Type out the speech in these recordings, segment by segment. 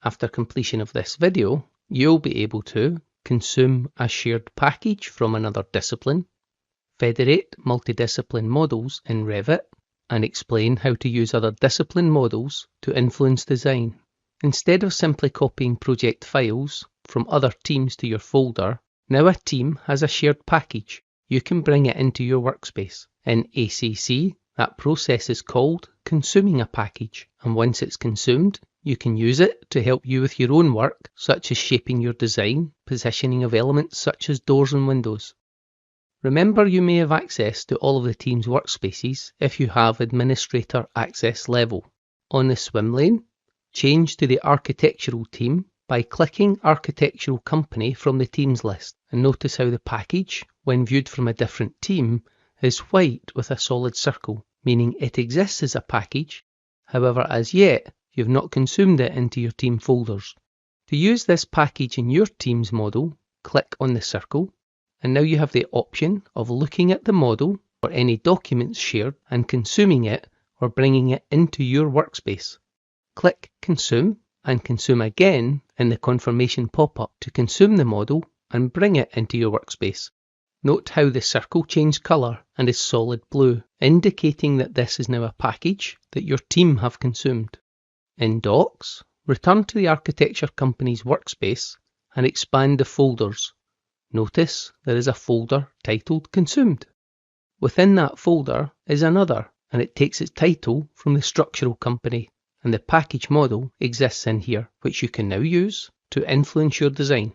After completion of this video, you'll be able to consume a shared package from another discipline, federate multidiscipline models in Revit, and explain how to use other discipline models to influence design. Instead of simply copying project files from other teams to your folder, now a team has a shared package. You can bring it into your workspace. In ACC, that process is called consuming a package, and once it's consumed, you can use it to help you with your own work, such as shaping your design, positioning of elements such as doors and windows. Remember, you may have access to all of the team's workspaces if you have administrator access level. On the swim lane, change to the architectural team by clicking architectural company from the teams list, and notice how the package, when viewed from a different team, is white with a solid circle, meaning it exists as a package. However, as yet, you've not consumed it into your team folders. To use this package in your team's model, click on the circle, and now you have the option of looking at the model or any documents shared and consuming it or bringing it into your workspace. Click Consume and Consume again in the confirmation pop-up to consume the model and bring it into your workspace. Note how the circle changed colour and is solid blue, indicating that this is now a package that your team have consumed. In Docs, return to the architecture company's workspace and expand the folders. Notice there is a folder titled Consumed. Within that folder is another, and it takes its title from the structural company, and the package model exists in here, which you can now use to influence your design.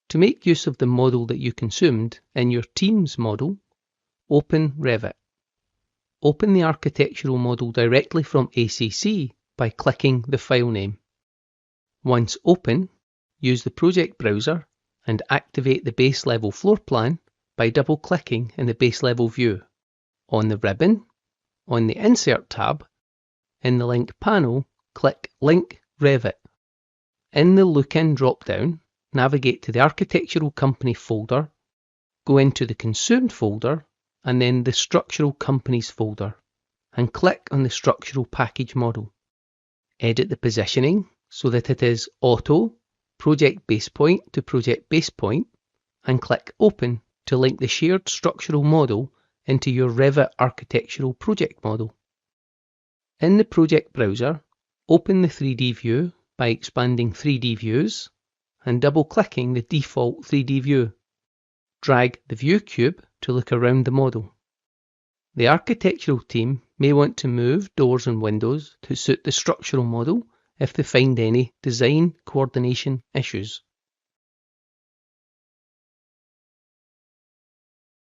To make use of the model that you consumed in your team's model, open Revit. Open the architectural model directly from ACC by clicking the file name. Once open, use the project browser and activate the base level floor plan by double-clicking in the base level view. On the ribbon, on the Insert tab, in the Link panel, click Link Revit. In the Look-In drop-down, navigate to the Architectural Company folder, go into the Consumed folder, and then the Structural Companies folder, and click on the Structural Package model. Edit the positioning so that it is Auto, Project Base Point to Project Base Point, and click Open to link the shared structural model into your Revit architectural project model. In the project browser, open the 3D view by expanding 3D views and double-clicking the default 3D view. Drag the view cube to look around the model. The architectural team may want to move doors and windows to suit the structural model if they find any design coordination issues.